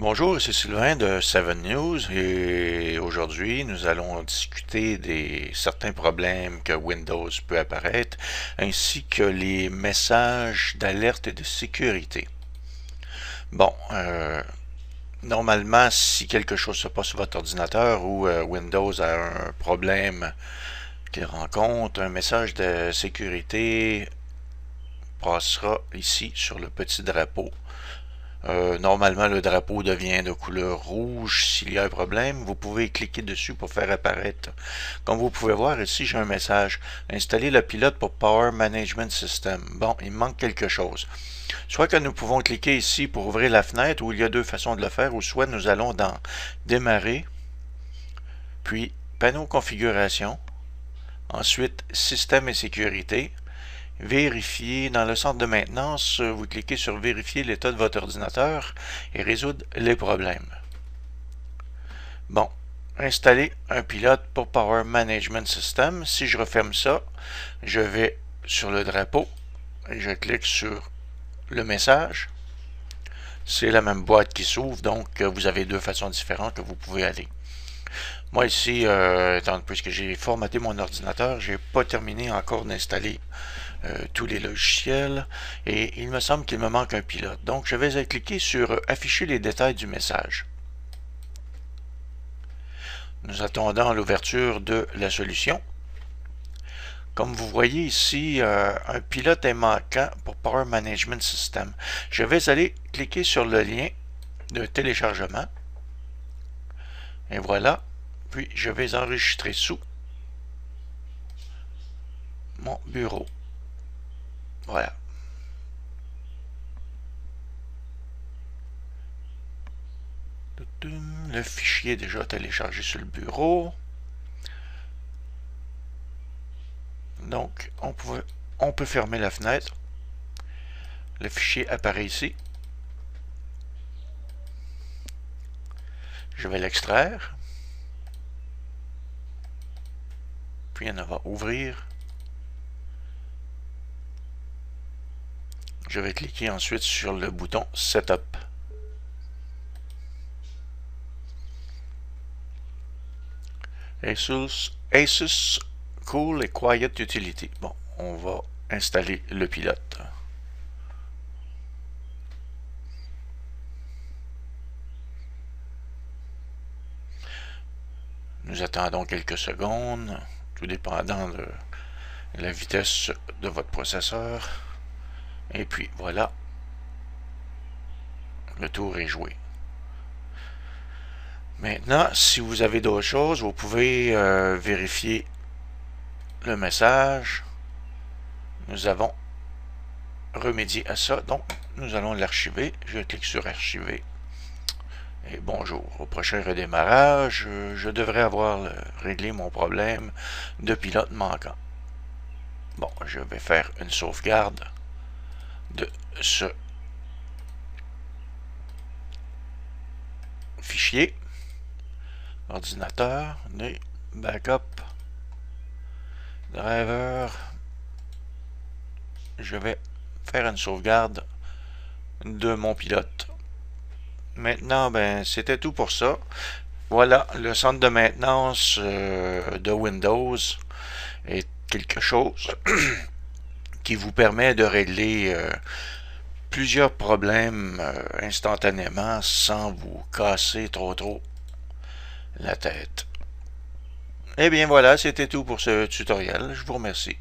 Bonjour, ici Sylvain de Seven News et aujourd'hui nous allons discuter des certains problèmes que Windows peut apparaître ainsi que les messages d'alerte et de sécurité. Bon, normalement si quelque chose se passe sur votre ordinateur ou Windows a un problème qu'il rencontre, un message de sécurité passera ici sur le petit drapeau. Normalement, le drapeau devient de couleur rouge s'il y a un problème. Vous pouvez cliquer dessus pour faire apparaître. Comme vous pouvez voir ici, j'ai un message. Installer le pilote pour Power Management System. Bon, il manque quelque chose. Soit que nous pouvons cliquer ici pour ouvrir la fenêtre, où il y a deux façons de le faire, ou soit nous allons dans Démarrer, puis Panneau Configuration, ensuite Système et sécurité. Vérifier dans le centre de maintenance, vous cliquez sur vérifier l'état de votre ordinateur et résoudre les problèmes. Bon, installer un pilote pour Power Management System. Si je referme ça, je vais sur le drapeau et je clique sur le message. C'est la même boîte qui s'ouvre, donc vous avez deux façons différentes que vous pouvez aller. Moi ici, puisque j'ai formaté mon ordinateur, j'ai pas terminé encore d'installer tous les logiciels et il me semble qu'il me manque un pilote. Donc je vais cliquer sur afficher les détails du message. Nous attendons l'ouverture de la solution. Comme vous voyez ici, un pilote est manquant pour Power Management System. Je vais aller cliquer sur le lien de téléchargement. Et voilà. Puis je vais enregistrer sous mon bureau. Voilà. Le fichier est déjà téléchargé sur le bureau. Donc, on peut fermer la fenêtre. Le fichier apparaît ici. Je vais l'extraire. Puis on va ouvrir. Je vais cliquer ensuite sur le bouton Setup. Asus Cool et Quiet Utility. Bon, on va installer le pilote. Nous attendons quelques secondes, tout dépendant de la vitesse de votre processeur. Et puis voilà, le tour est joué. Maintenant, si vous avez d'autres choses, vous pouvez vérifier le message. Nous avons remédié à ça, donc nous allons l'archiver. Je clique sur archiver. Et bonjour, au prochain redémarrage, je devrais avoir réglé mon problème de pilote manquant. Bon, je vais faire une sauvegarde de ce fichier. Ordinateur, backup, driver. Je vais faire une sauvegarde de mon pilote. Maintenant, ben, c'était tout pour ça. Voilà, le centre de maintenance de Windows est quelque chose qui vous permet de régler plusieurs problèmes instantanément sans vous casser trop la tête. Eh bien voilà, c'était tout pour ce tutoriel. Je vous remercie.